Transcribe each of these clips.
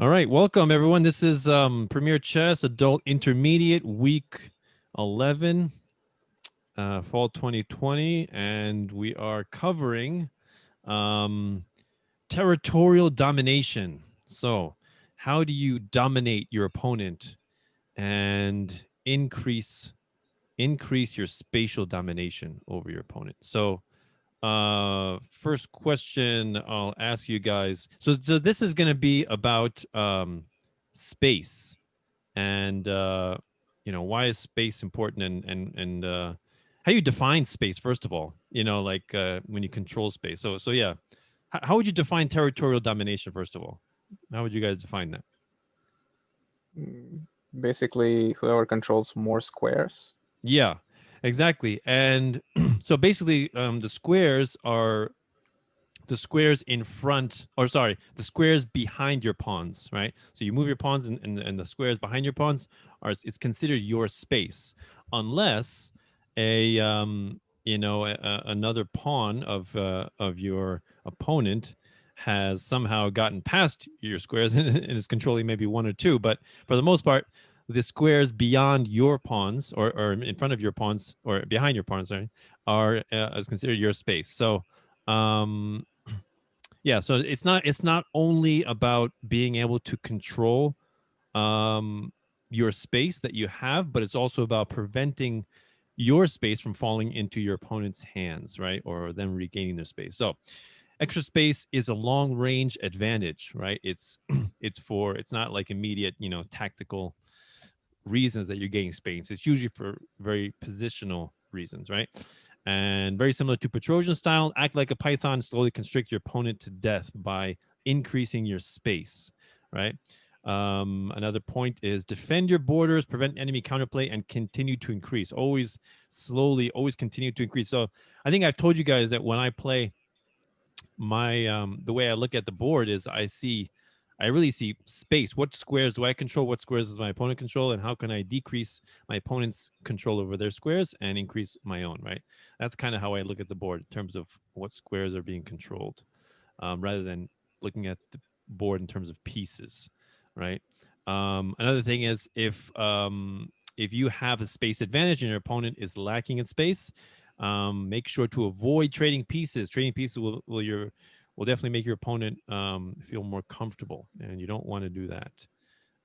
All right, welcome everyone. This is Premier Chess Adult Intermediate Week 11, Fall 2020, and we are covering um, Territorial Domination. So, how do you dominate your opponent and increase your spatial domination over your opponent? So, first question I'll ask you guys. So this is going to be about space and why is space important and how do you define space first of all, like when you control space. So yeah, how would you define territorial domination first of all? How would you guys define that? Basically, whoever controls more squares. Yeah, exactly. And so basically the squares in front, or sorry, the squares behind your pawns, right? So you move your pawns, and the squares behind your pawns it's considered your space, unless another pawn of your opponent has somehow gotten past your squares and is controlling maybe one or two. But for the most part, the squares beyond your pawns, or in front of your pawns, or behind your pawns, sorry, are is considered your space. So um yeah, so it's not only about being able to control um your space that you have, but it's also about preventing your space from falling into your opponent's hands, right? Or them regaining their space. So extra space is a long range advantage, right? It's not like immediate, tactical reasons that you're gaining space. It's usually for very positional reasons, right? And very similar to Petrosian style, act like a python, slowly constrict your opponent to death by increasing your space, right? Another point is defend your borders, prevent enemy counterplay, and continue to increase. Always slowly, always continue to increase. So I think I've told you guys that when I play, the way I look at the board is I really see space. What squares do I control? What squares does my opponent control? And how can I decrease my opponent's control over their squares and increase my own, right? That's kind of how I look at the board in terms of what squares are being controlled, rather than looking at the board in terms of pieces, right? Another thing is if you have a space advantage and your opponent is lacking in space, make sure to avoid trading pieces. Trading pieces will definitely make your opponent feel more comfortable, and you don't want to do that.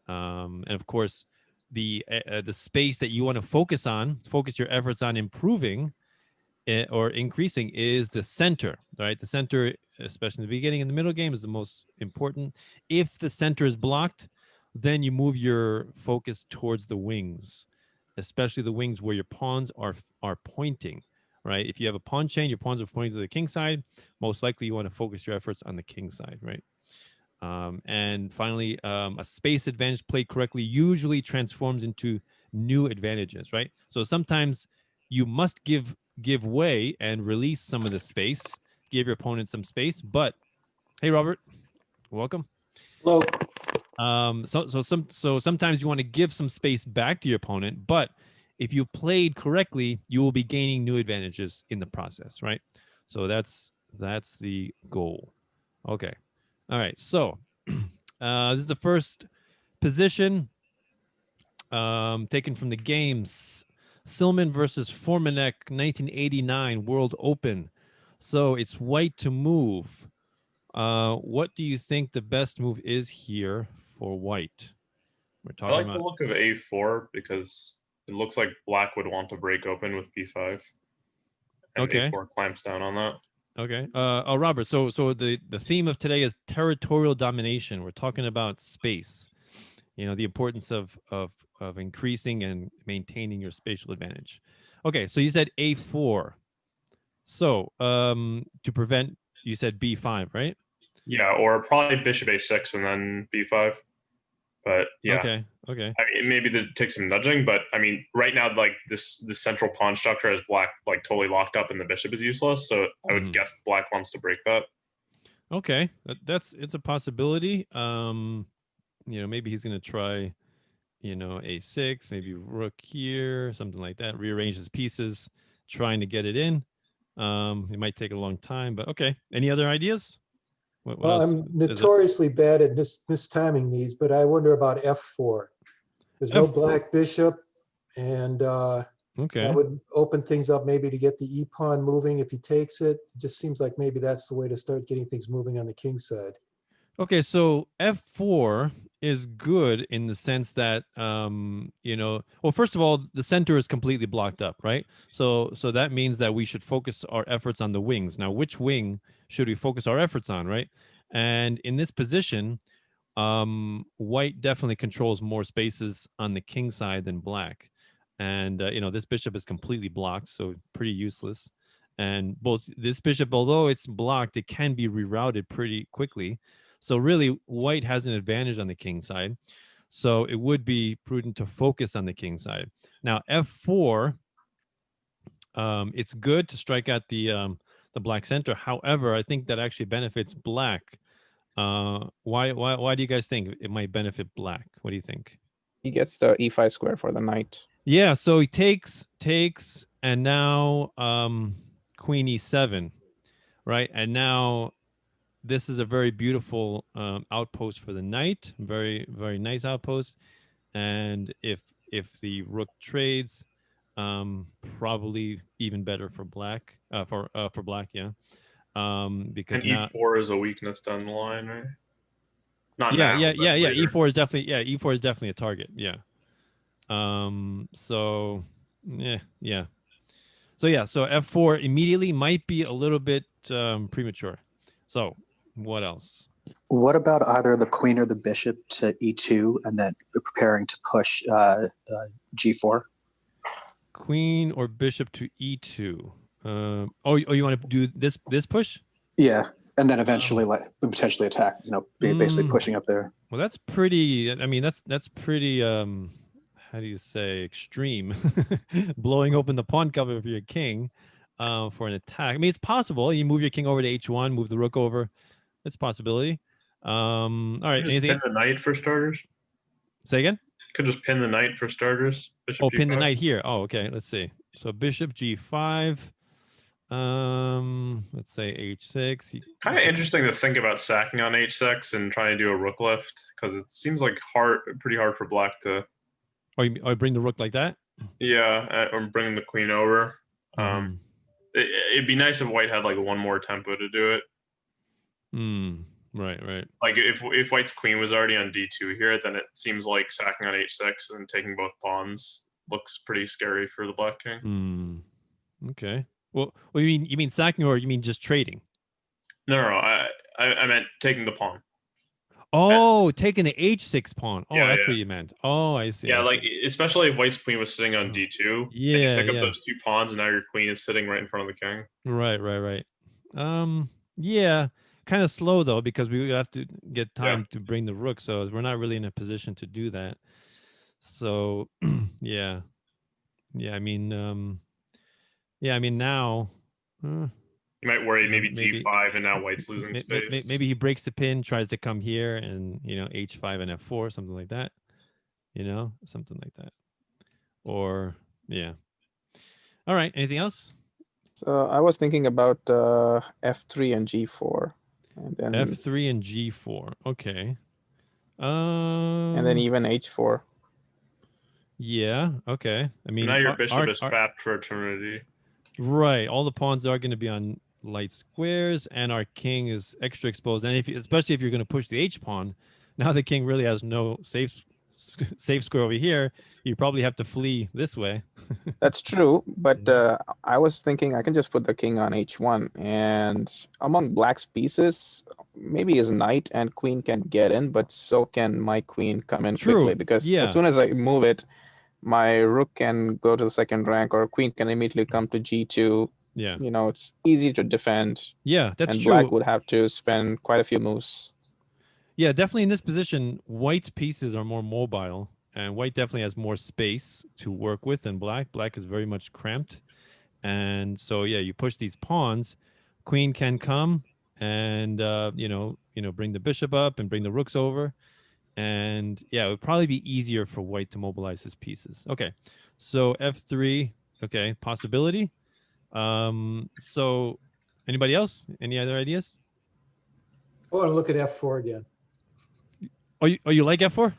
And of course, the space that you want to focus your efforts on improving or increasing is the center, right? The center, especially in the beginning and the middle game, is the most important. If the center is blocked, then you move your focus towards the wings, especially the wings where your pawns are pointing, right? If you have a pawn chain, your pawns are pointing to the king side. Most likely, you want to focus your efforts on the king side, right? And finally, a space advantage played correctly usually transforms into new advantages, right? So sometimes you must give way and release some of the space, give your opponent some space. But hey, Robert, welcome. Hello. So sometimes you want to give some space back to your opponent, but if you played correctly, you will be gaining new advantages in the process, right? So that's the goal. Okay. All right. So this is the first position taken from the games. Silman versus Formanek, 1989 World Open. So it's white to move. What do you think the best move is here for white? We're I talking like the about. look of a4 because it looks like black would want to break open with b5, and Okay. a4 clamps down on that. Okay. Robert. So the theme of today is territorial domination. We're talking about space. The importance of increasing and maintaining your spatial advantage. Okay. So you said a4. So to prevent, you said b5, right? Yeah, or probably bishop a6 and then b5. But yeah, Okay. Okay. I mean, maybe that takes some nudging, but I mean, right now, like this central pawn structure has black like totally locked up, and the bishop is useless. So I would guess black wants to break that. Okay, it's a possibility. Maybe he's gonna try, a6, maybe rook here, something like that. Rearrange his pieces, trying to get it in. It might take a long time, but okay. Any other ideas? What Well, else? I'm Is it notoriously bad at mistiming these, but I wonder about F4. There's no F4? black bishop, and Okay. that would open things up maybe to get the e-pawn moving if he takes it. It just seems like maybe that's the way to start getting things moving on the king side. Okay, so F4 is good in the sense that well, first of all, the center is completely blocked up, right? So that means that we should focus our efforts on the wings. Now, which wing should we focus our efforts on, right? And in this position, white definitely controls more spaces on the king side than black. And this bishop is completely blocked, so pretty useless. And both this bishop, although it's blocked, it can be rerouted pretty quickly. So really, white has an advantage on the king side. So it would be prudent to focus on the king side. Now, F4, it's good to strike at the black center. However, I think that actually benefits black. Why do you guys think it might benefit black? What do you think? He gets the e5 square for the knight. Yeah, so he takes, and now queen e7, right? And now this is a very beautiful outpost for the knight. Very, very nice outpost. And if the rook trades, probably even better for black. For black, yeah. Because And now, E4 is a weakness down the line, right? Not yeah, now. but later. E4 is definitely E4 is definitely a target. Yeah. So yeah. So F4 immediately might be a little bit premature. So what else? What about either the queen or the bishop to e2 and then preparing to push g4? Queen or bishop to e2. You want to do this push? Yeah, and then eventually potentially attack. Basically pushing up there. Well, that's pretty. I mean, that's pretty. How do you say extreme? Blowing open the pawn cover for your king for an attack. I mean, it's possible. You move your king over to h1, move the rook over. It's a possibility. All right. Just Anything? pin the knight for starters. Say again. Could just pin the knight for starters. Bishop G5. Pin the knight here. Oh, okay. Let's see. So bishop G5. Let's say H6. Kind of interesting to think about sacking on H6 and trying to do a rook lift because it seems like pretty hard for black to. Or bring the rook like that. Yeah, or bringing the queen over. It'd be nice if white had like one more tempo to do it. Right. Like if white's queen was already on D2 here, then it seems like sacking on H6 and taking both pawns looks pretty scary for the black king. Okay. Well, you mean sacking or you mean just trading? No, I meant taking the pawn. Oh, taking the H6 pawn. Oh, Yeah, that's yeah. what you meant. Oh, I see. Yeah, I like see. especially if white's queen was sitting on D2. And you pick up those two pawns, and now your queen is sitting right in front of the king. Right. Yeah, kind of slow though because we have to get time to bring the rook, so we're not really in a position to do that. So, yeah. I mean, now. You might worry maybe G5 and now white's losing space. Maybe he breaks the pin, tries to come here, and H5 and F4, something like that. Something like that. Or yeah. All right. Anything else? So I was thinking about F3 and G4, and then F3 and G4. Okay. And then even H4. Yeah. Okay. I mean, now your bishop is fapped for eternity. Right. All the pawns are going to be on light squares, and our king is extra exposed. And especially if you're going to push the H pawn, now the king really has no safe square over here. You probably have to flee this way. That's true, but I was thinking I can just put the king on H1, and among black's pieces, maybe his knight and queen can get in, but so can my queen come in quickly, because as soon as I move it, my rook can go to the second rank, or queen can immediately come to G2. Yeah. It's easy to defend. Yeah, that's and true. Black would have to spend quite a few moves. Yeah, definitely in this position, white's pieces are more mobile, and white definitely has more space to work with than black. Black is very much cramped. And so, yeah, you push these pawns, queen can come and, bring the bishop up and bring the rooks over. And yeah, it would probably be easier for white to mobilize his pieces. Okay, so F3, okay, possibility. So anybody else? Any other ideas? I want to look at F4 again. Oh, you like F4?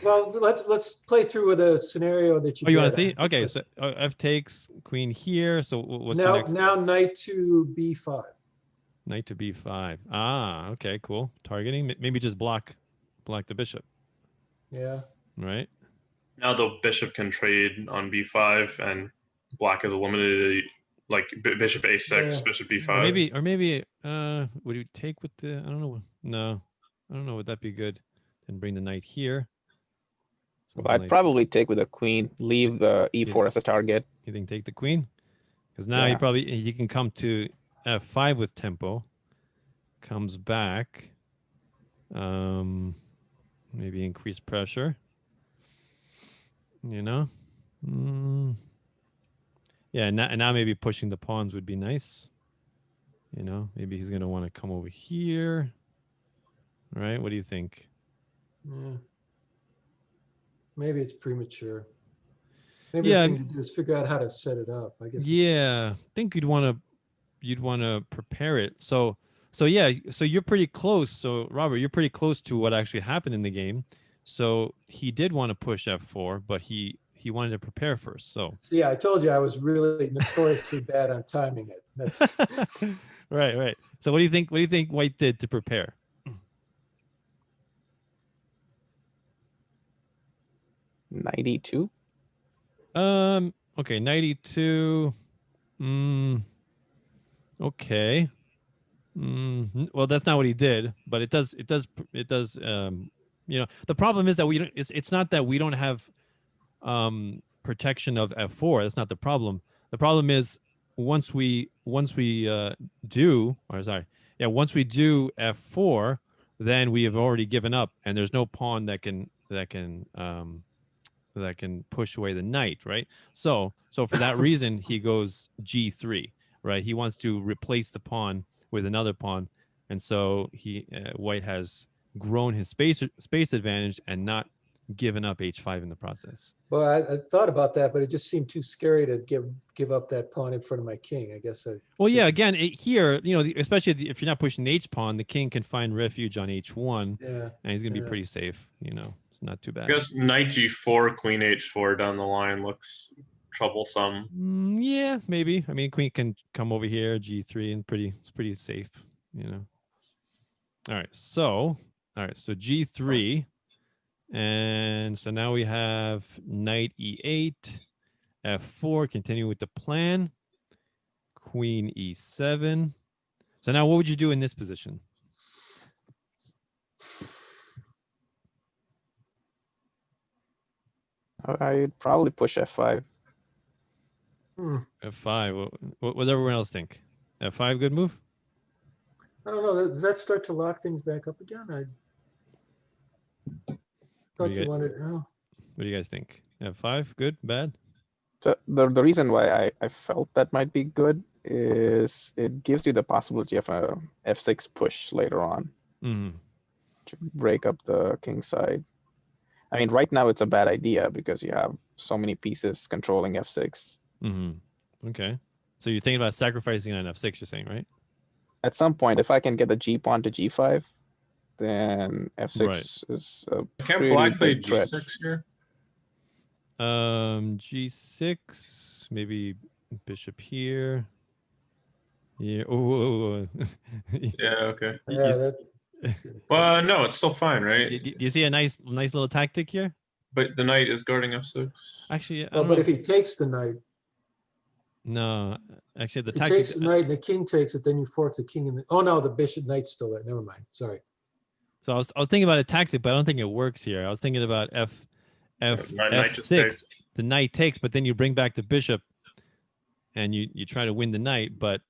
Well, let's play through with a scenario that you. Oh, you want to get. see? Okay, so F takes queen here. So what's the now next? now knight to B5. Knight to B5. Ah, okay, cool. Targeting. Maybe just block the bishop, Yeah. right? Now the bishop can trade on b5, and black is eliminated. Like bishop a6, Yeah. bishop b5. Or maybe would you take with the? I don't know. No, I don't know. Would that be good? Then bring the knight here. Well, Something I'd like- probably take with a queen, leave e4 as a target. You think take the queen? Because now Yeah. he can come to F5 with tempo. Comes back. Maybe increase pressure. You know. Yeah, and now maybe pushing the pawns would be nice. You know, maybe he's gonna want to come over here. Right? What do you think? Yeah. Maybe it's premature. Maybe Yeah, the thing to do is figure out how to set it up. I guess. Yeah, I think you'd want to prepare it. So yeah, so you're pretty close. So Robert, you're pretty close to what actually happened in the game. So he did want to push F4, but he wanted to prepare first. So See, I told you I was really notoriously bad on timing it. That's right. So what do you think? What do you think White did to prepare? 92. Okay, 92. Okay. Well, that's not what he did, but it does. You know, the problem is that we don't. It's not that we don't have protection of F4. That's not the problem. The problem is once we do, or sorry, yeah, once we do F4, then we have already given up, and there's no pawn that can push away the knight, right? So for that reason, he goes G3, right? He wants to replace the pawn with another pawn, and so White has grown his space advantage and not given up H5 in the process. well, I thought about that, but it just seemed too scary to give up that pawn in front of my king. I guess. Well, yeah. Again, here, you know, especially if you're not pushing the H pawn, the king can find refuge on H1, Yeah. and he's gonna be Yeah. pretty safe. You know, it's not too bad. I guess knight g4, queen h4 down the line looks troublesome. Yeah, maybe. I mean, queen can come over here, G3, and it's pretty safe. You know. All right, so G3, and so now we have knight E8, F4. Continue with the plan. Queen E7. So now, what would you do in this position? I'd probably push F5. F5. What does everyone else think? F5, good move. I don't know. Does that start to lock things back up again? I thought you wanted. Oh. What do you guys think? F5, good, bad? So the reason why I felt that might be good is it gives you the possibility of a F6 push later on to break up the king side. I mean, right now it's a bad idea because you have so many pieces controlling F6. Okay. So you're thinking about sacrificing on F6, you're saying, right? At some point, if I can get the G pawn to G5, then F6 is a Can't pretty black play big threat. g6 here? G6, maybe bishop here. Yeah. Oh. Yeah, okay. Yeah. Well, no, it's still fine, right? Do you see a nice little tactic here? But the knight is guarding f6. Actually, I Well, don't but know. if he takes the knight, No, actually, the if he tactic. takes the knight and the king takes it, then you fork the king in the. Oh no, the bishop knight's still there. Never mind. Sorry. So I was thinking about a tactic, but I don't think it works here. I was thinking about Knight just F6. takes. The knight takes, but then you bring back the bishop, and you try to win the knight, but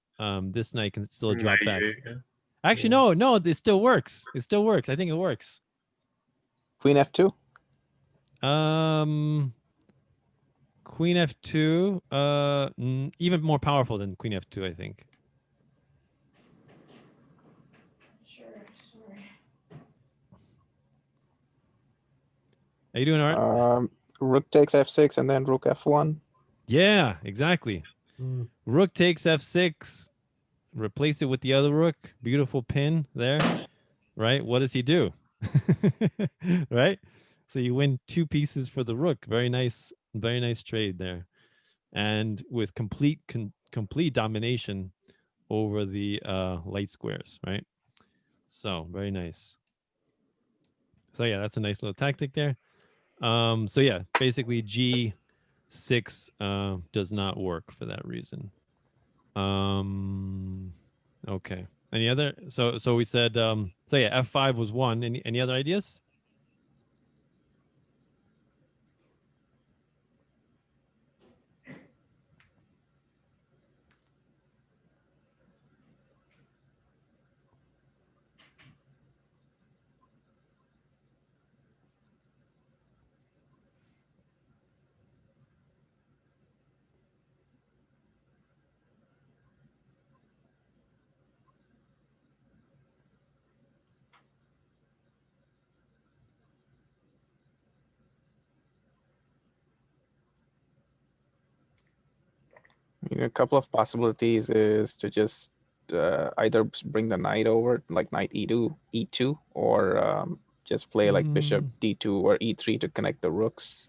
this knight can still drop Knight back. e8, yeah. Actually, Yeah. no, it still works. It still works. I think it works. Queen F2. Queen F2, even more powerful than Queen F2, I think. Sure, sorry. Are you doing all right? Rook takes F6 and then Rook F1. Yeah, exactly. Rook takes F6. Replace it with the other rook. Beautiful pin there. right? What does he do? Right? So you win 2 pieces for the rook. Very nice trade there. And with complete domination over the light squares, right? So very nice. So yeah, that's a nice little tactic there. So yeah, basically G6 does not work for that reason. Okay. Any other? So we said so yeah, F5 was one. Any other ideas? A couple of possibilities is to just either bring the knight over, like knight e2, or just play like bishop d2 or e3 to connect the rooks.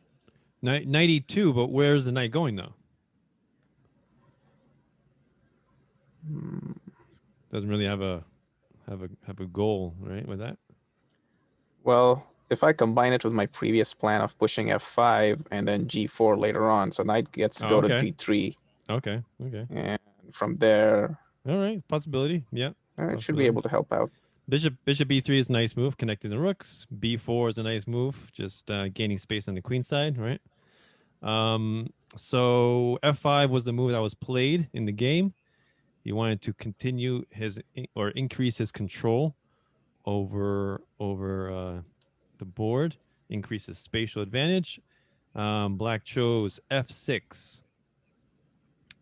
Knight e2, but where's the knight going though? Doesn't really have a goal, right, with that? Well, if I combine it with my previous plan of pushing f5 and then g4 later on, so knight gets to Oh, go to okay. g3, Okay. and from there, All right, possibility. Yeah. it should be able to help out. Bishop e3 is a nice move, connecting the rooks. b4 is a nice move, just gaining space on the queen side, right? So f5 was the move that was played in the game. He wanted to continue his or increase his control over the board, increase his spatial advantage. Black chose f6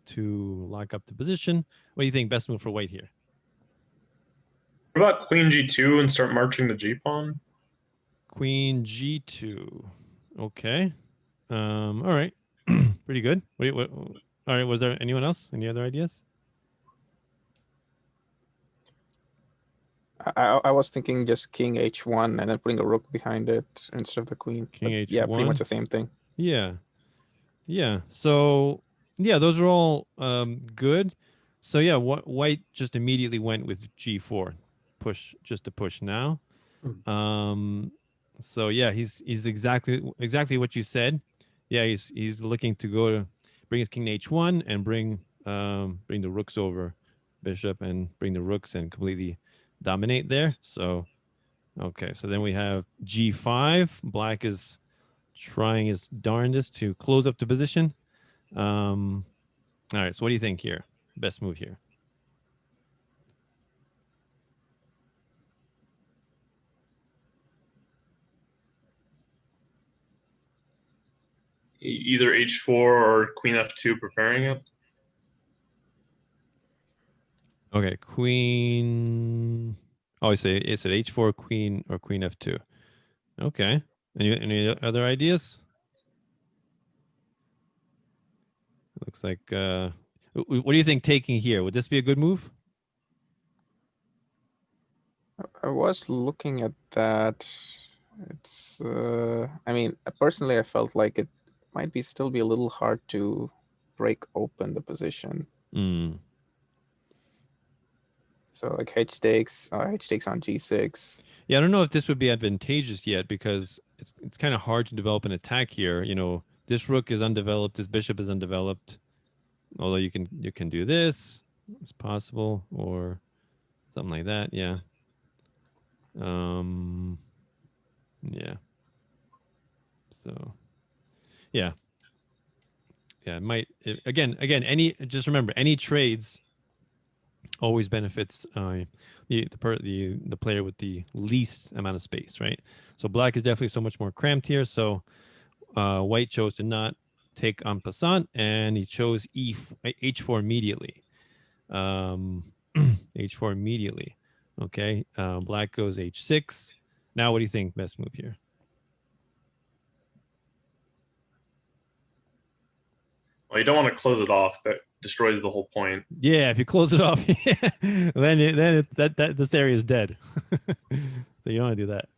to lock up the position. What do you think? Best move for white here? What about queen g2 and start marching the g pawn? Queen g2. Okay. All right. Pretty good. What, all right. Was there anyone else? Any other ideas? I was thinking just king h1 and then putting a rook behind it instead of the queen. King But h1. yeah, pretty much the same thing. Yeah. Yeah. So yeah, those are all good. So yeah, white just immediately went with g4, just to push now. So yeah, he's exactly what you said. Yeah, he's looking to go to bring his king to h1 and bring the rooks over bishop and bring the rooks and completely dominate there. So okay, so then we have g5. Black is trying his darndest to close up the position. All right, so what do you think here? Best move here? Either h4 or queen f2 preparing it. Okay, queen. Oh, I say it's at h4, queen, or queen f2. Okay. Any other ideas? Looks like. What do you think taking here? Would this be a good move? I was looking at that. It's. I mean, personally, I felt like it might still be a little hard to break open the position. So like h takes on g6. Yeah, I don't know if this would be advantageous yet because it's kind of hard to develop an attack here. You know, this rook is undeveloped, this bishop is undeveloped. Although you can do this, it's possible, or something like that. Yeah. Yeah. So, yeah. Yeah, again, just remember, any trades always benefits the player with the least amount of space, right? So black is definitely so much more cramped here. So white chose to not take en passant, and he chose h4 immediately. H4 immediately. Okay. Black goes h6. Now, what do you think? Best move here? Well, you don't want to close it off. That destroys the whole point. Yeah, if you close it off, then this area is dead. So you don't want to do that.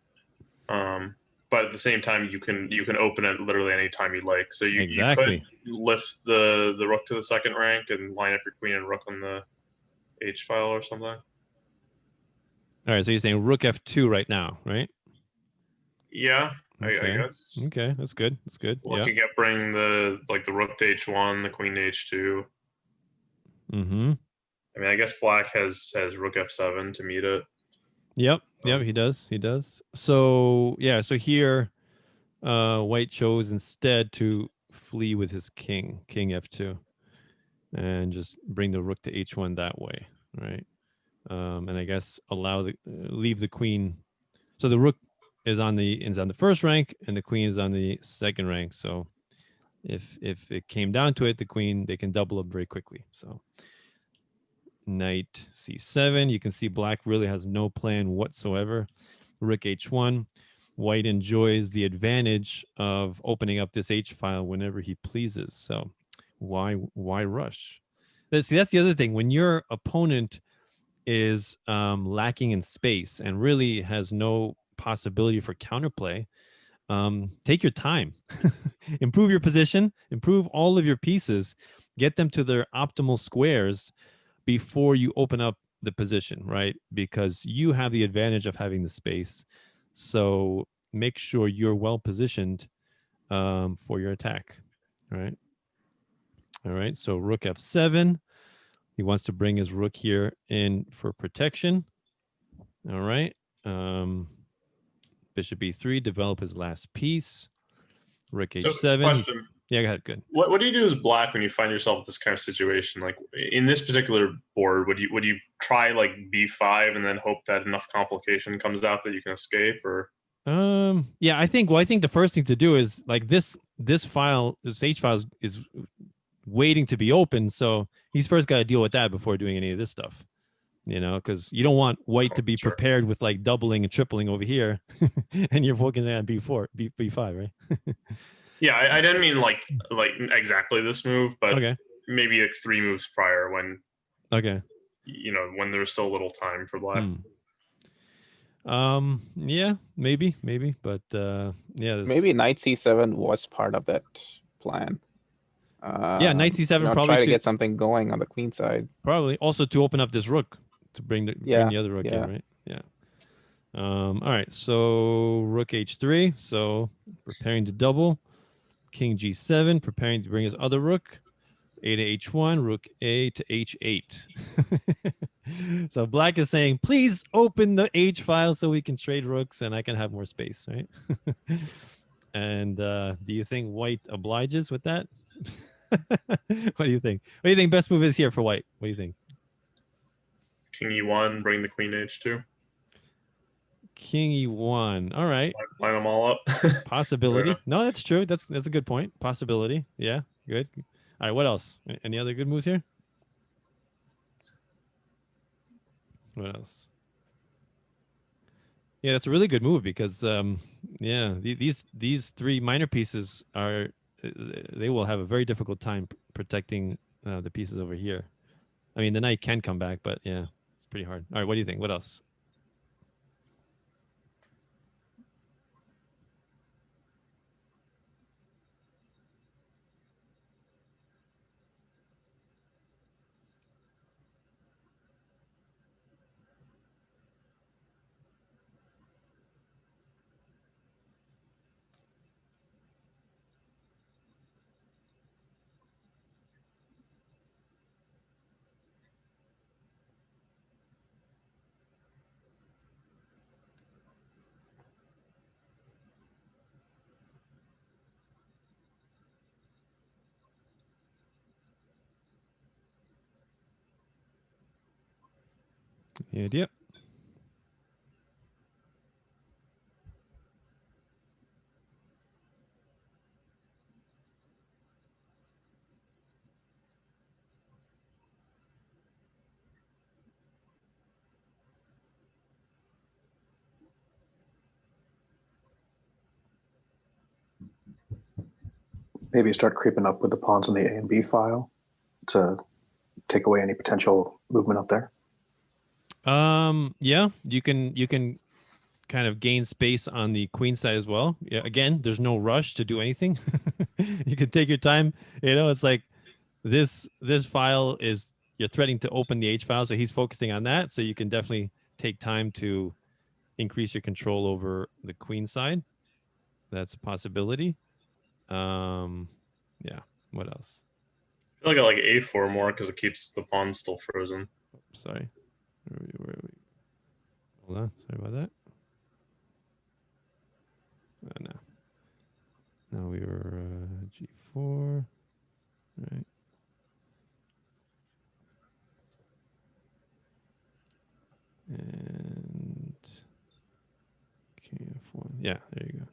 But at the same time, you can open it literally any time you like. So you Exactly. could lift the rook to the second rank and line up your queen and rook on the H file or something. All right, so you're saying rook f2 right now, right? Yeah, Okay. I guess. Okay, that's good. That's good. Looking at bringing the rook to H1, the queen to H2. Mm-hmm. I mean, I guess black has rook f7 to meet it. Yep. He does. He does. So yeah. So here, white chose instead to flee with his king f2, and just bring the rook to h1 that way, right? And I guess leave the queen. So the rook is on the first rank, and the queen is on the second rank. So if it came down to it, they can double up very quickly. So knight c7. You can see black really has no plan whatsoever. Rook h1. White enjoys the advantage of opening up this h file whenever he pleases. So why rush? See, that's the other thing. When your opponent is lacking in space and really has no possibility for counterplay, take your time. Improve your position, improve all of your pieces, get them to their optimal squares before you open up the position, right? Because you have the advantage of having the space. So make sure you're well positioned for your attack, right? All right, so rook f7. He wants to bring his rook here in for protection. All right. Bishop e3, develop his last piece. Rook h7. So, question. Yeah, go ahead. Good. What do you do as black when you find yourself in this kind of situation? Like in this particular board, would you try like b5 and then hope that enough complication comes out that you can escape, or? Yeah, I think the first thing to do is like this H file is waiting to be open, so he's first got to deal with that before doing any of this stuff. You know, because you don't want white to be prepared with like doubling and tripling over here, and you're focusing on b5, right? Yeah, I didn't mean like exactly this move, but okay, maybe like 3 moves prior when when there's still a little time for black. Yeah, maybe, but yeah, maybe knight c7 was part of that plan. Yeah, knight c7 probably try to get something going on the queen side. Probably also to open up this rook to bring the other rook in, right? Yeah. All right, so rook h3. So preparing to double. King g7, preparing to bring his other rook. A to h1, rook a to h8. So black is saying, please open the h file so we can trade rooks and I can have more space, right? And do you think white obliges with that? What do you think? What do you think best move is here for white? What do you think? King e1, bring the queen h2. King e1. All right. Line them all up. Possibility. Yeah. No, that's true. That's a good point. Possibility. Yeah, good. All right, what else? Any other good moves here? What else? Yeah, that's a really good move because these 3 minor pieces they will have a very difficult time protecting the pieces over here. I mean, the knight can come back, but yeah, it's pretty hard. All right, what do you think? What else? Any idea? Maybe start creeping up with the pawns on the A and B file to take away any potential movement up there? Yeah, you can kind of gain space on the queen side as well. Yeah, again, there's no rush to do anything. You can take your time. It's like this file is, you're threatening to open the H file, so he's focusing on that. So you can definitely take time to increase your control over the queen side. That's a possibility. Yeah. What else? I feel like I like A4 more because it keeps the pawn still frozen. Sorry. Where are we? Hold on. Sorry about that. No. Now we were G4. Right. And KF1. Yeah, there you go.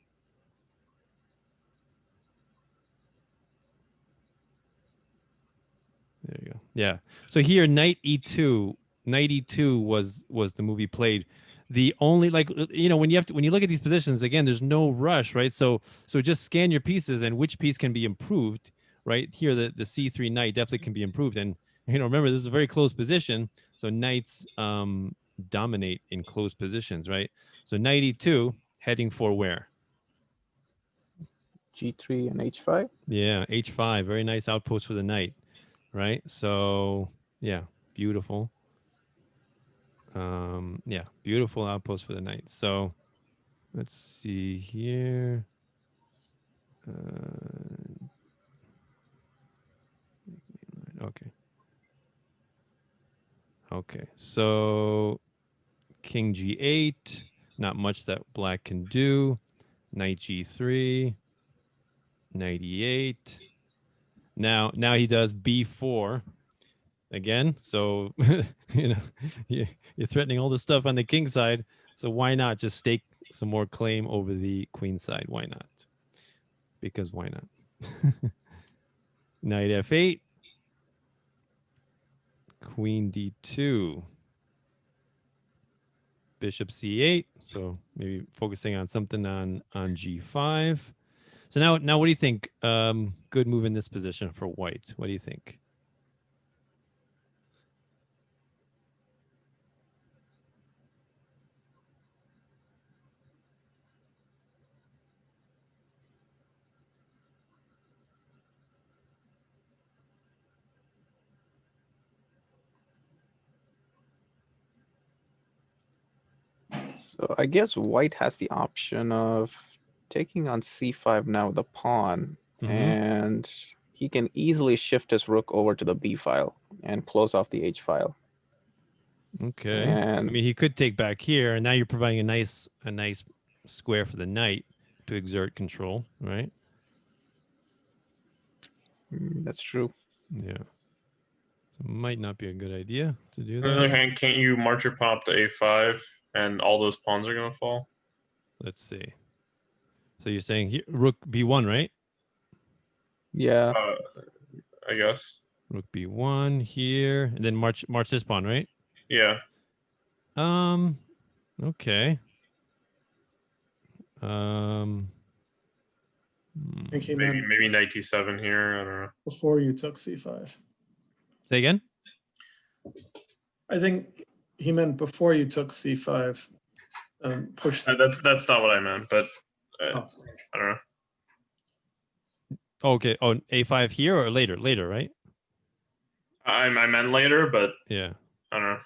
There you go. Yeah. So here, knight E2. Knight E2 was the move he played. The only, like, when you look at these positions again, there's no rush, right? So just scan your pieces and which piece can be improved, right? Here, the C3 knight definitely can be improved, and remember, this is a very close position, so knights dominate in close positions, right? So knight E2 heading for where? G3 and H5. Yeah, H5, very nice outpost for the knight, right? So yeah, beautiful. Yeah, beautiful outpost for the knight. So let's see here. Okay. Okay. So king G8, not much that black can do. Knight G3, knight E8. Now he does B4 again. So you're threatening all this stuff on the king side. So why not just stake some more claim over the queen side? Why not? Because why not? Knight F8, Queen D2, Bishop C8. So maybe focusing on something on G5. So now what do you think? Good move in this position for white. What do you think? So I guess white has the option of taking on C5 now with the pawn, and he can easily shift his rook over to the B file and close off the H file. Okay. And I mean, he could take back here, and now you're providing a nice square for the knight to exert control, right? that's true. Yeah. So it might not be a good idea to do On the other that. hand, can't you march your pawn up to A5 and all those pawns are going to fall? Let's see. So you're saying here, rook B1, right? Yeah. I guess. Rook B1 here, and then march this pawn, right? Yeah. Okay. I think he Maybe meant knight D7 here. I don't know. before you took C5. Say again? I think he meant before you took C5. Push. That's not what I meant, but Oh, sorry. I don't know. Okay. Oh, A5 here or later? Later, right? I meant later, but Yeah. I don't know.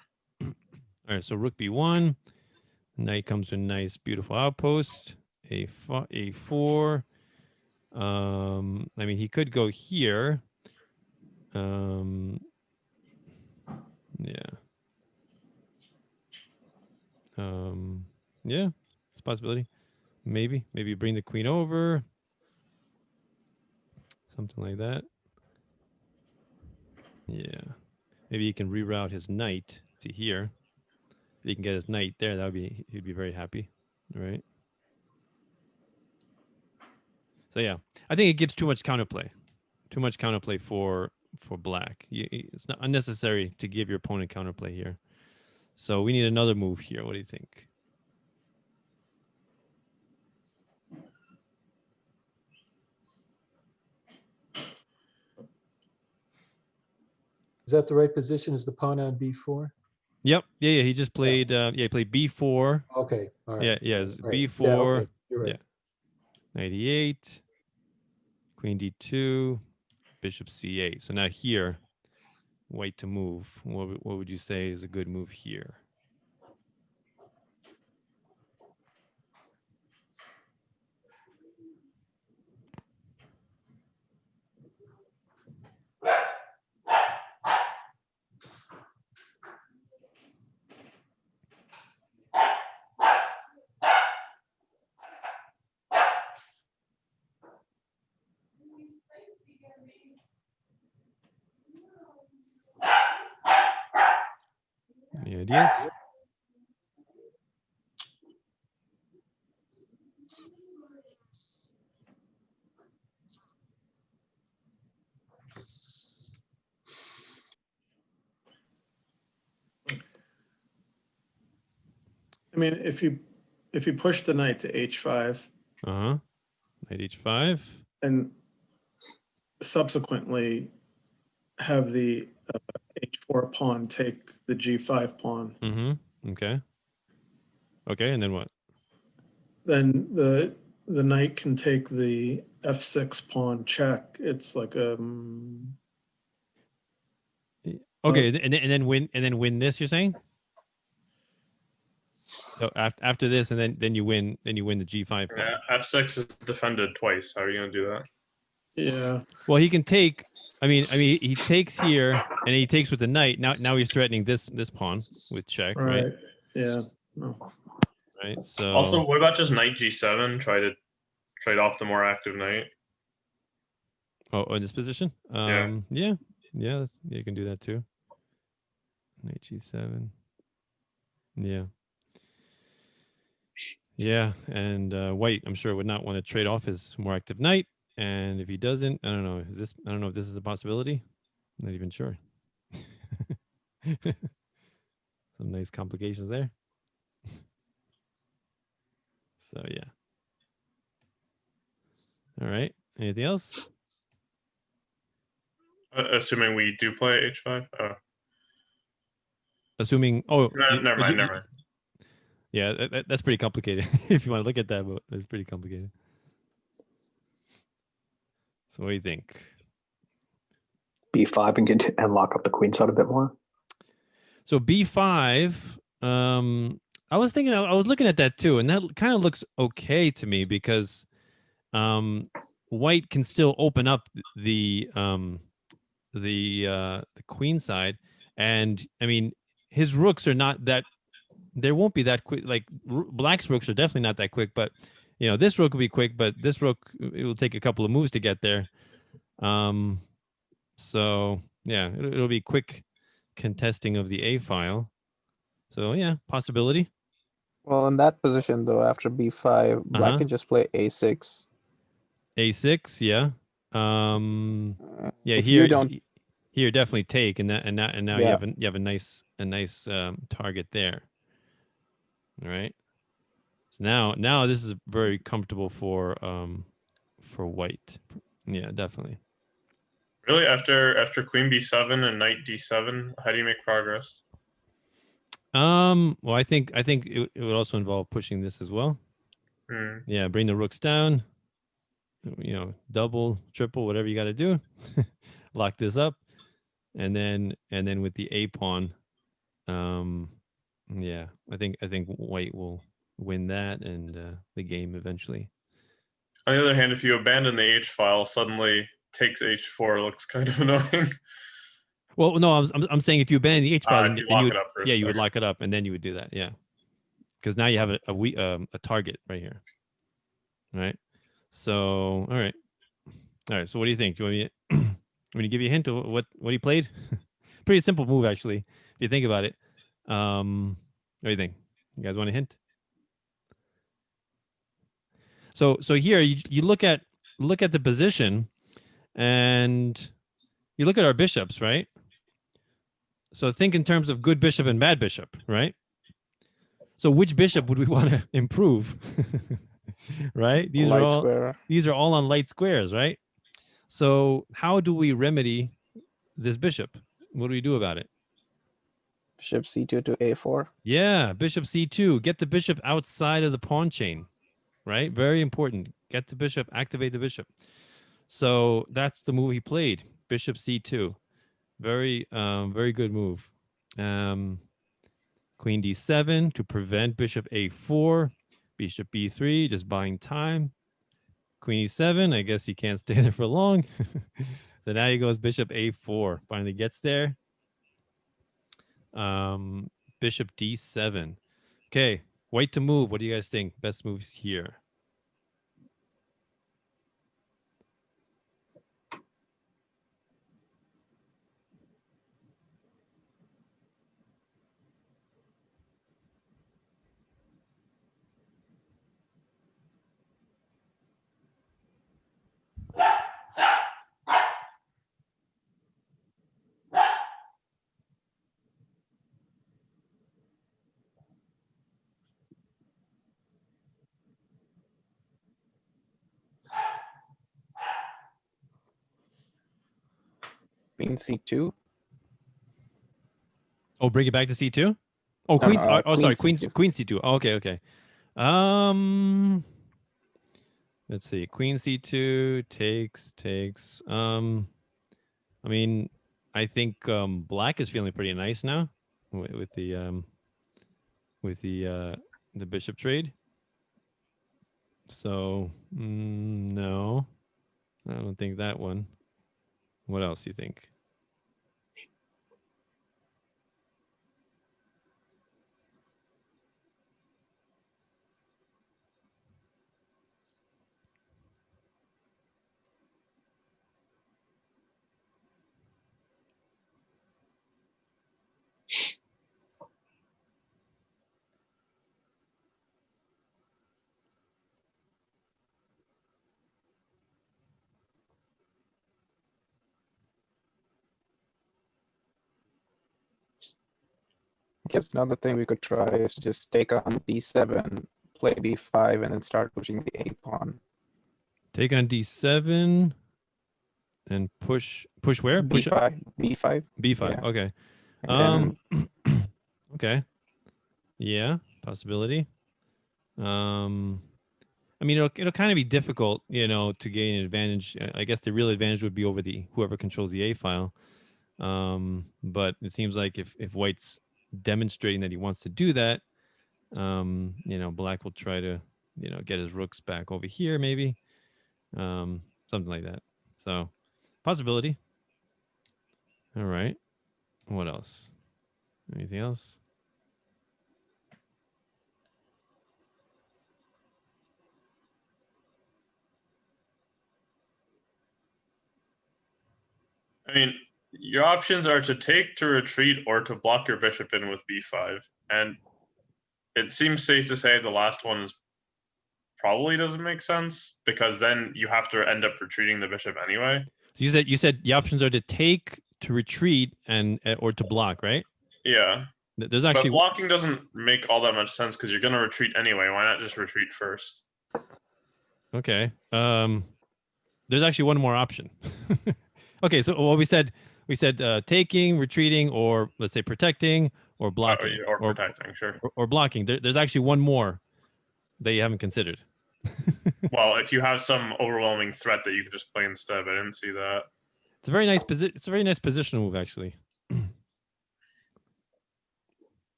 All right. So rook B1. Knight comes to a nice, beautiful outpost. A4. I mean, he could go here. Yeah. Yeah, it's a possibility. Maybe bring the queen over. Something like that. Yeah. Maybe he can reroute his knight to here. If he can get his knight there, he'd be very happy. Right? So yeah, I think it gives too much counterplay. Too much counterplay for black. It's not unnecessary to give your opponent counterplay here. So we need another move here. What do you think? Is that the right position? Is the pawn on b4? Yep. Yeah. He just played. He played b4. Okay, all right. Yeah. Yeah. It's Right. b4. Yeah, okay, you're right. Yeah. 98. Queen d2. Bishop c8. So now here, white to move. What would you say is a good move here? Any ideas? I mean, if you push the knight to h5 Knight h5. and subsequently have the h4 pawn take the g5 pawn, Okay. Okay, and then what? then the knight can take the f6 pawn check. It's like Okay, and then win this. You're saying? So after this, and then you win the g5 pawn. Yeah, f6 is defended twice. How are you gonna do that? yeah. Well, he can take. I mean, he takes here, and he takes with the knight. Now he's threatening this pawn with check, right? Yeah. No. Right. So Also, what about just knight g7? Try to trade off the more active knight. oh, in this position, yeah, you can do that too. Knight g7. Yeah, and white, I'm sure, would not want to trade off his more active knight. And if he doesn't, I don't know. I don't know if this is a possibility. I'm not even sure. Some nice complications there. So yeah. All right. Anything else? Assuming we do play h5. Assuming. Oh, Never mind. Never mind. Yeah, that's pretty complicated. If you want to look at that, but it's pretty complicated. So what do you think? b5 and lock up the queen side a bit more. So b5. I was thinking. I was looking at that too, and that kind of looks okay to me because white can still open up the queen side, and I mean his rooks are not that. There won't be that quick. Like black's rooks are definitely not that quick, but you know this rook will be quick, but this rook it will take a couple of moves to get there. So yeah, it'll be quick contesting of the a file. So yeah, possibility. Well, in that position though, after b5, black can just play a6. A6, yeah. Yeah, If here you don't, here definitely take, and now Yeah. you have a nice target there. All right. So now this is very comfortable for white. Yeah, definitely. Really, after queen b7 and knight d7, how do you make progress? Well, I think it would also involve pushing this as well. Yeah, bring the rooks down. You know, double, triple, whatever you got to do. Lock this up, and then with the a pawn, yeah, I think white will win that and the game eventually. On the other hand, if you abandon the h file, suddenly takes h4 looks kind of annoying. Well, no, I'm saying if you abandon the h file, then If you you lock would, it up first, yeah, you would okay. lock it up, and then you would do that, yeah, because now you have a target right here, right? So all right. So what do you think? Do you want me to give you a hint of what he played? Pretty simple move actually, if you think about it. What do you think? You guys want a hint? So here you look at the position, and you look at our bishops, right? So think in terms of good bishop and bad bishop, right? So which bishop would we want to improve? Right? These light are all square. these are all on light squares, right? So how do we remedy this bishop? What do we do about it? Bishop c2 to a4. Yeah, bishop c2. Get the bishop outside of the pawn chain, right? Very important. Get the bishop, activate the bishop. So that's the move he played. Bishop c2. Very, very good move. Queen d7 to prevent bishop a4. Bishop b3, just buying time. Queen e7, I guess he can't stay there for long. So now he goes bishop a4. Finally gets there. Bishop d7. Okay, white to move. What do you guys think? Best moves here. Queen c2. Oh, bring it back to c2? Oh, No, queen. no, Sorry, queen queen c2. c2. Oh, okay, okay. Let's see. Queen c2 takes. I mean, I think black is feeling pretty nice now with the bishop trade. So no, I don't think that one. What else do you think? I guess another thing we could try is just take on d7, play b5, and then start pushing the a pawn. Take on d7 and push where? Push b5, b5. b5. Yeah. Okay. And Okay. Yeah, possibility. I mean, it'll kind of be difficult, to gain an advantage. I guess the real advantage would be over the whoever controls the A file. But it seems like if White's demonstrating that he wants to do that, Black will try to, get his rooks back over here, maybe, something like that. So, possibility. All right. What else? Anything else? I mean, your options are to take, to retreat, or to block your bishop in with b5. And it seems safe to say the last one is probably doesn't make sense, because then you have to end up retreating the bishop anyway. You said the options are to take, to retreat, and or to block, right? Yeah. There's actually But blocking doesn't make all that much sense because you're going to retreat anyway. Why not just retreat first? Okay. There's actually one more option. Okay, so what we said taking, retreating, or let's say protecting, or blocking, or protecting, sure. or blocking. There's actually one more that you haven't considered. Well, if you have some overwhelming threat that you could just play instead, I didn't see that. It's a very nice It's a very nice positional move, actually.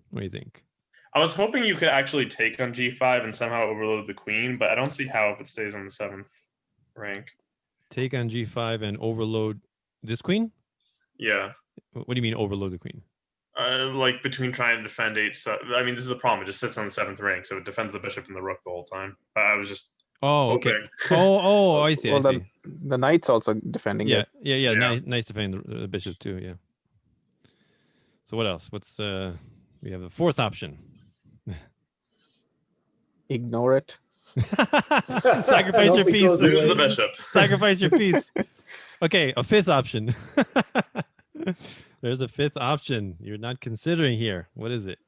What do you think? I was hoping you could actually take on g5 and somehow overload the queen, but I don't see how if it stays on the 7th rank. Take on g5 and overload this queen? Yeah. What do you mean overload the queen? Like between trying to defend I mean, this is the problem. It just sits on the 7th rank, so it defends the bishop and the rook the whole time. I was just okay. hoping. I see. well, I see. the knight's also defending it. Yeah. Nice defending the bishop too. Yeah. So what else? We have the fourth option. Ignore it. Sacrifice your piece. Lose the bishop. Sacrifice your piece. Okay, a fifth option. There's a fifth option you're not considering here. What is it?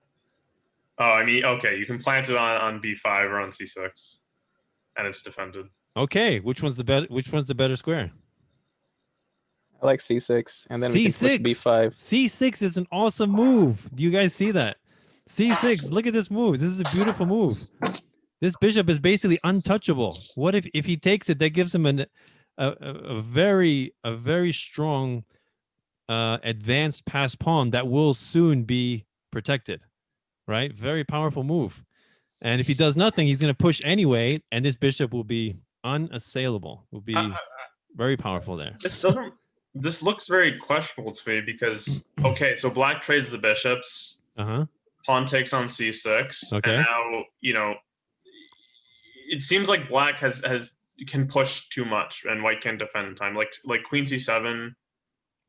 Oh, I mean, okay, you can plant it on b5 or on c6, and it's defended. Okay, which one's the better square? I like c6, and then we can push C6. b5. C6 is an awesome move. Do you guys see that? C6. Look at this move. This is a beautiful move. This bishop is basically untouchable. What if he takes it? That gives him a very strong advanced pass pawn that will soon be protected. Right? Very powerful move. And if he does nothing, he's going to push anyway, and this bishop will be unassailable. Will be very powerful there. This looks very questionable to me because okay, so black trades the bishops. Pawn takes on c6. Okay. And now, it seems like black can push too much and white can defend in time. Like queen c7.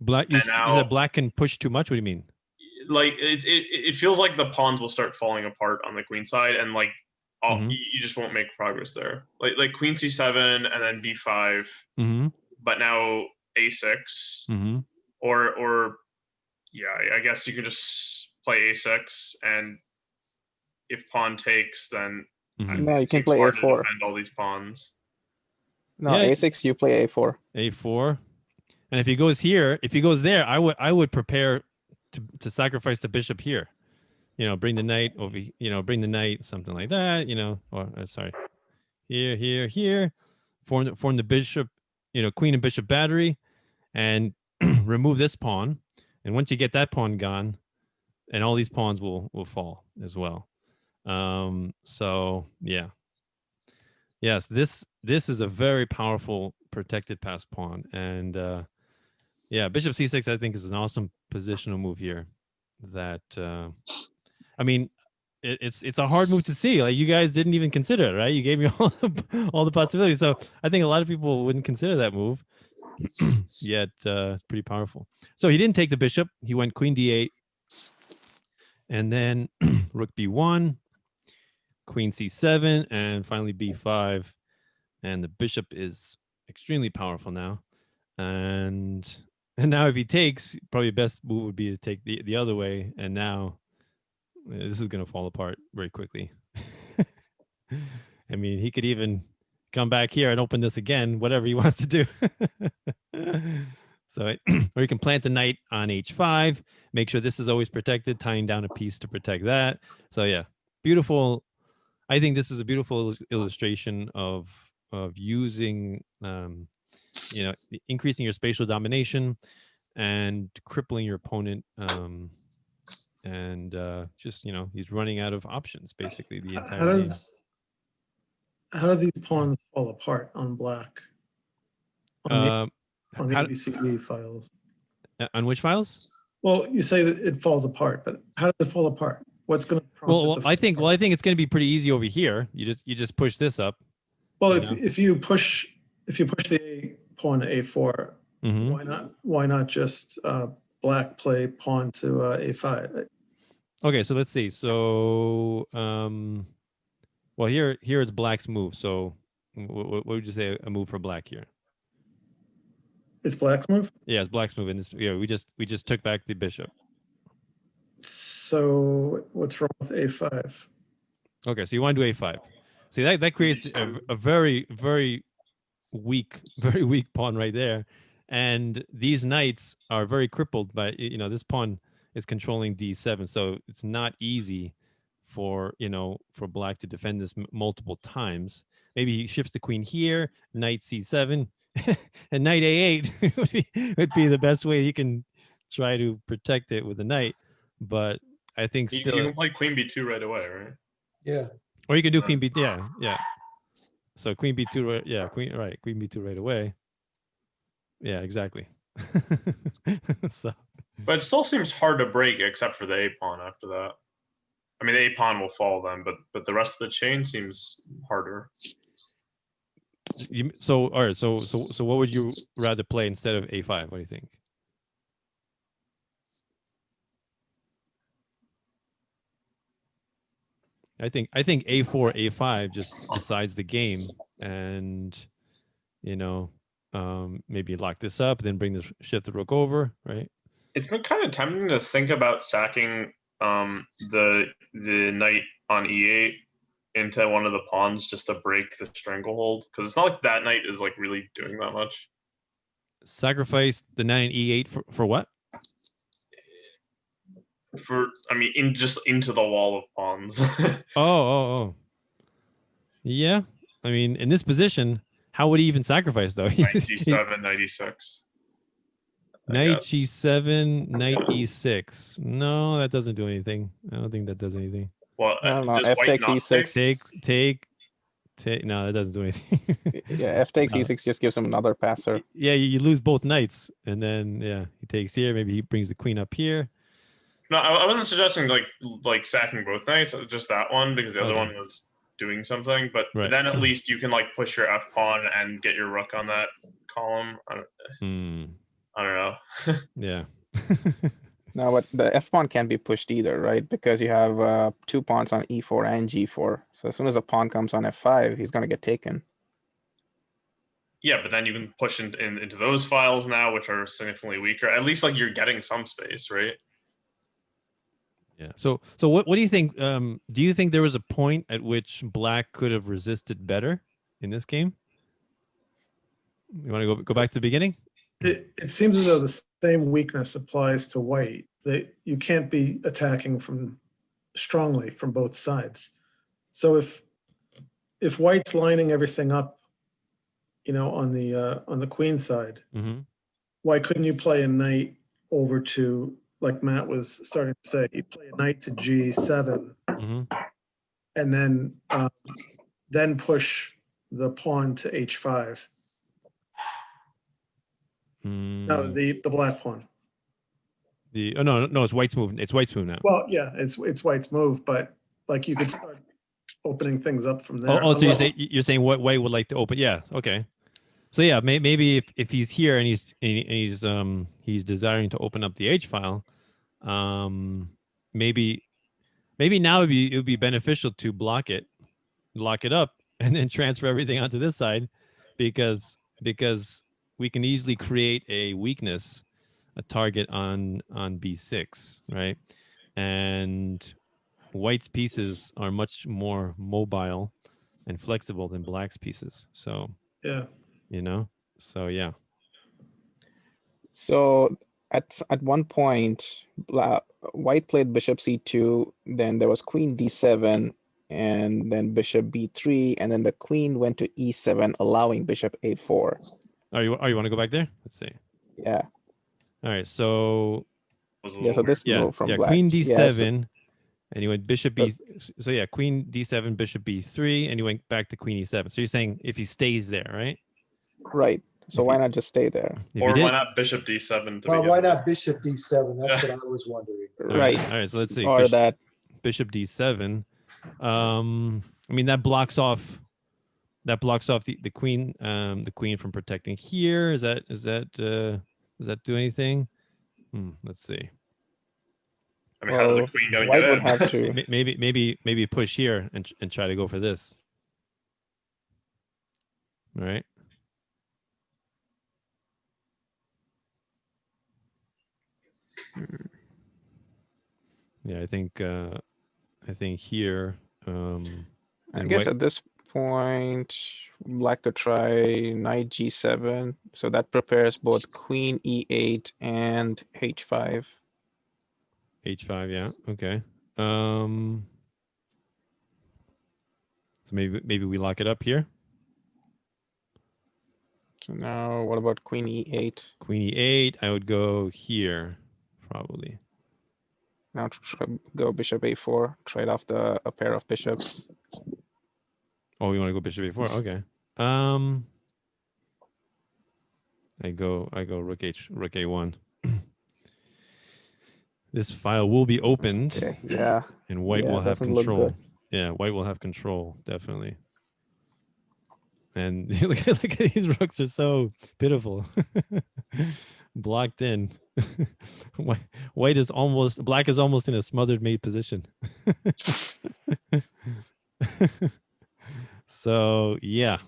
Black you said black can push too much? What do you mean? Like it feels like the pawns will start falling apart on the queen side, and like you just won't make progress there. Like queen c7 and then b5, but now a6, or yeah, I guess you can just play a6, and if pawn takes, then No, you it can seems play hard to a4. defend all these pawns. No, Yeah. a6, you play a4. A4, and if he goes here, if he goes there, I would prepare to sacrifice the bishop here. Bring the knight over. Bring the knight, something like that. Or sorry, here. Form the bishop. Queen and bishop battery, and remove this pawn. And once you get that pawn gone, and all these pawns will fall as well. So yeah. Yes, this is a very powerful protected pass pawn, and yeah, bishop c6 I think is an awesome positional move here. That I mean, it's a hard move to see. Like, you guys didn't even consider it, right? You gave me all the possibilities, so I think a lot of people wouldn't consider that move. Yet it's pretty powerful. So he didn't take the bishop. He went queen d8, and then rook b1, queen c7, and finally b5. And the bishop is extremely powerful now. And now if he takes, probably best move would be to take the other way. And now this is going to fall apart very quickly. I mean, he could even come back here and open this again, whatever he wants to do. So, or you can plant the knight on h5, make sure this is always protected, tying down a piece to protect that. So yeah, beautiful. I think this is a beautiful illustration of using, increasing your spatial domination and crippling your opponent. And just, he's running out of options basically the entire game. How do these pawns fall apart on black? On the ABCD files. On which files? Well, you say that it falls apart, but how does it fall apart? What's going to prompt it to fall I think it's going to be pretty easy over here. You just push this up. Well, if you push the A pawn to A4, why not just black play pawn to A5? Okay, so let's see. So well, here it's black's move. So what would you say a move for black here? It's black's move? Yeah, it's black's move. And this, we just took back the bishop. So what's wrong with A5? Okay, so you want to do A5. See, that creates a very, very weak pawn right there. And these knights are very crippled by, this pawn is controlling D7. So it's not easy for black to defend this multiple times. Maybe he shifts the queen here, knight C7, and knight A8 would be the best way he can try to protect it with a knight. But I think still you can play queen b2 right away, right? Yeah. Or you can do queen b. Yeah. So queen b2. Yeah, queen b2 right away. Yeah, exactly. So, but it still seems hard to break, except for the A pawn after that. I mean, the A pawn will fall then, but the rest of the chain seems harder. So all right. So what would you rather play instead of A5? What do you think? I think A4, A5 just decides the game, and maybe lock this up, then shift the rook over, right? It's been kind of tempting to think about sacking the knight on E8 into one of the pawns just to break the stranglehold, because it's not like that knight is like really doing that much. sacrifice the knight and e8 for what? Into the wall of pawns. Oh. Yeah. I mean, in this position, how would he even sacrifice though? Knight g7, knight e6. Knight g7, knight e6. No, that doesn't do anything. I don't think that does anything. Well, I don't know. does F white takes not e6. Take. No, that doesn't do anything. Yeah, F takes No. e6 just gives him another passer. Yeah, you lose both knights, and then he takes here. Maybe he brings the queen up here. No, I wasn't suggesting like sacking both knights, just that one, because the other Okay. one was doing something. But Right. then at least you can like push your f pawn and get your rook on that column. I don't know. Yeah. No, but the f pawn can't be pushed either, right? Because you have 2 pawns on e4 and g4. So as soon as a pawn comes on f5, he's gonna get taken. Yeah, but then you can push into those files now, which are significantly weaker. At least like you're getting some space, right? Yeah. So what do you think? Do you think there was a point at which Black could have resisted better in this game? You want to go back to the beginning? It seems as though the same weakness applies to white. That you can't be attacking strongly from both sides. So if white's lining everything up, on the queen side, Mm-hmm. why couldn't you play a knight over to, like Matt was starting to say, you play a knight to g7, Mm-hmm. and then push the pawn to h5. No, the black pawn. No, it's White's move. It's White's move now. Well, yeah, it's white's move, but like you could start opening things up from there. So you're saying what White would like to open? Yeah. Okay. So yeah, maybe if he's here and he's desiring to open up the H file, maybe now it would be beneficial to lock it up, and then transfer everything onto this side, because we can easily create a weakness, a target on b6, right? And White's pieces are much more mobile and flexible than Black's pieces. So Yeah. So yeah. So at one point, White played bishop c2, then there was queen d7, and then bishop b3, and then the queen went to e7, allowing bishop a4. You want to go back there? Let's see. Yeah. All right. So Yeah. So this move from Black. Queen d7, Yeah, and you went bishop b. So yeah, queen d7, bishop b3, and you went back to queen e7. So you're saying if he stays there, right? Right. So why not just stay there? Or why not bishop d7? Well, why not bishop d7? That's what I was wondering. Right. All right. So let's see. Or that. Bishop d7. I mean that blocks off the queen from protecting here. Does that do anything? Let's see. I mean, how does the queen gonna White get would in? have to. Maybe push here and try to go for this. All right. Yeah, I think here. I guess at this point, Black could try knight g7. So that prepares both queen e8 and h5. H5, yeah. Okay. So maybe we lock it up here. So now what about queen e8? Queen e8, I would go here, probably. Now go bishop a4, trade off a pair of bishops. Oh, you want to go bishop a4? Okay. I go rook a1. This file will be opened. Okay, yeah. And White will have doesn't look control. good. Yeah, White will have control, definitely. And look at these rooks are so pitiful. Blocked in. Black is almost in a smothered mate position. So yeah.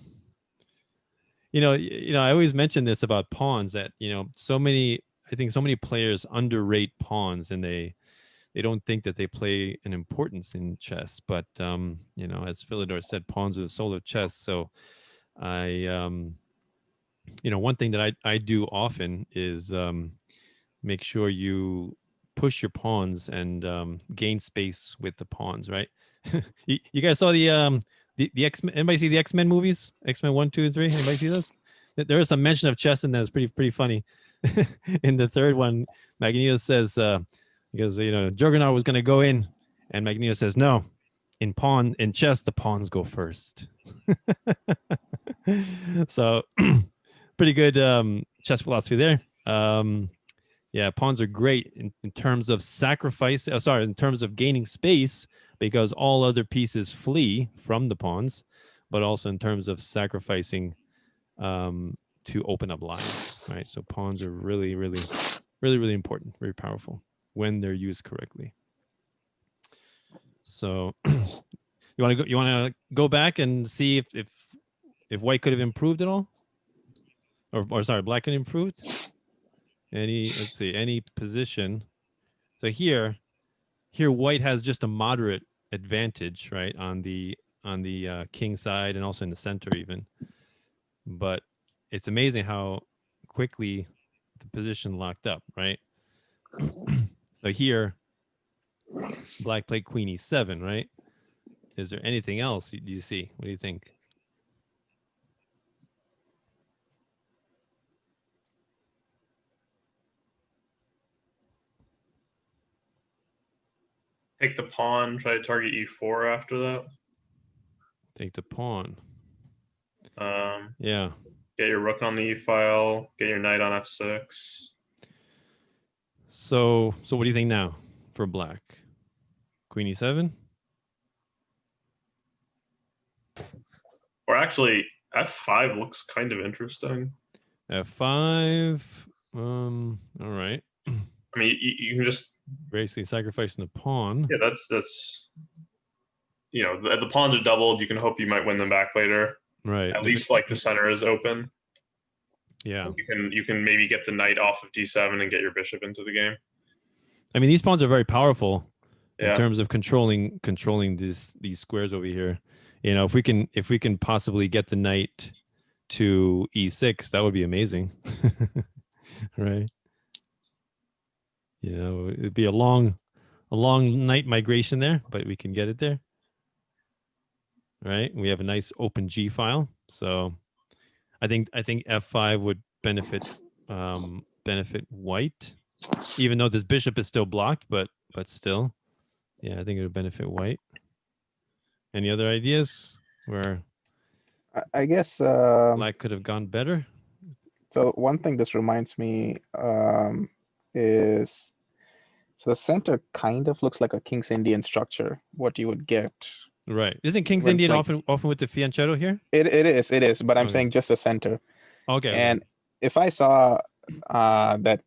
I always mention this about pawns that, I think so many players underrate pawns, and they don't think that they play an importance in chess. But as Philidor said, pawns are the soul of chess. So I one thing that I do often is make sure you push your pawns and gain space with the pawns, right? You guys saw the X-Men? Anybody see the X-Men movies? X-Men 1, 2, and 3? Anybody see those? There is some mention of chess in that. It's pretty funny. In the third one, Magneto says, he goes, Juggernaut was going to go in, and Magneto says, no, in chess, the pawns go first. So pretty good chess philosophy there. Yeah, pawns are great in terms of sacrifice. In terms of gaining space, because all other pieces flee from the pawns, but also in terms of sacrificing to open up lines, right? So pawns are really, really, really, really important, very powerful when they're used correctly. So you want to go back and see if white could have improved at all, or sorry, black could have improved. Any position. So here white has just a moderate advantage, right, on the king side and also in the center even. But it's amazing how quickly the position locked up, right? So here, black played queen e7, right? Is there anything else you see? What do you think? Take the pawn, try to target e4 after that. Take the pawn. Yeah. Get your rook on the e file, get your knight on f6. So what do you think now for black? Queen e7? Or actually, f5 looks kind of interesting. F5. All right. I mean, you can just basically sacrificing the pawn. Yeah, that's the pawns are doubled. You can hope you might win them back later. Right. At least like the center is open. Yeah. You can maybe get the knight off of d7 and get your bishop into the game. I mean, these pawns are very powerful in terms of controlling these squares over here. If we can possibly get the knight to e6, that would be amazing. Right. It'd be a long knight migration there, but we can get it there. Right. We have a nice open G file. So I think f5 would benefit white, even though this bishop is still blocked, but still. Yeah, I think it would benefit white. Any other ideas where I guess black could have gone better? So one thing this reminds me is, so the center kind of looks like a King's Indian structure, what you would get. Right. Isn't King's Indian often with the fianchetto here? It is, but I'm saying just the center. Okay. And if I saw that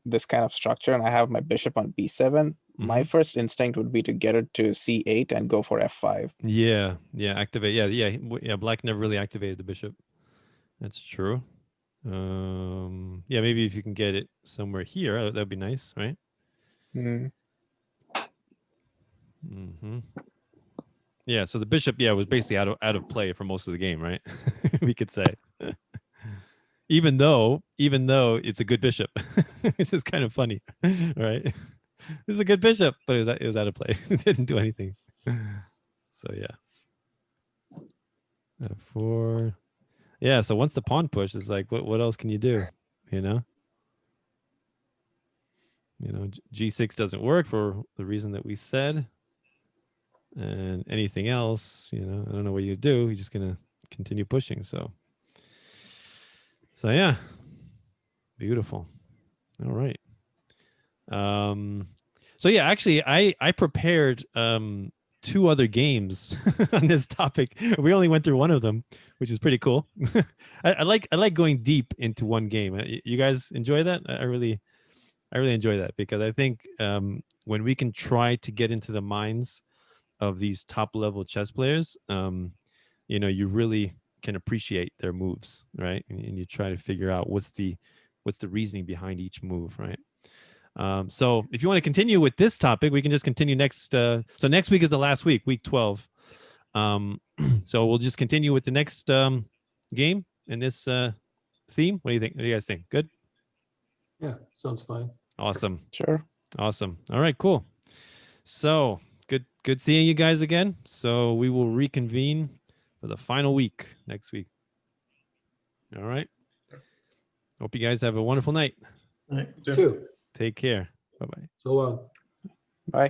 this kind of structure and I have my bishop on b7, my first instinct would be to get it to c8 and go for f5. Yeah, activate. Yeah. Black never really activated the bishop. That's true. Yeah, maybe if you can get it somewhere here, that'd be nice, right? Yeah, so the bishop, was basically out of play for most of the game, right? We could say. Even though it's a good bishop. This is kind of funny, right? This is a good bishop, but it was out of play. It didn't do anything. So yeah. F4. Yeah, so once the pawn push, it's like, what else can you do? G6 doesn't work for the reason that we said. And anything else, I don't know what you do. You're just gonna continue pushing. So yeah, beautiful. All right. So yeah, actually, I prepared 2 other games on this topic. We only went through one of them, which is pretty cool. I like going deep into one game. You guys enjoy that? I really enjoy that, because I think when we can try to get into the minds of these top level chess players, you really can appreciate their moves, right? And you try to figure out what's the reasoning behind each move, right? So if you want to continue with this topic, we can just continue next. So next week is the last week 12. So we'll just continue with the next game in this theme? What do you think? What do you guys think? Good. Yeah, sounds fine. Awesome. Sure. Awesome. All right, cool. So good seeing you guys again. So we will reconvene for the final week next week. All right. Hope you guys have a wonderful night. Right. Yeah. 2. Take care. Bye-bye. So long. Bye.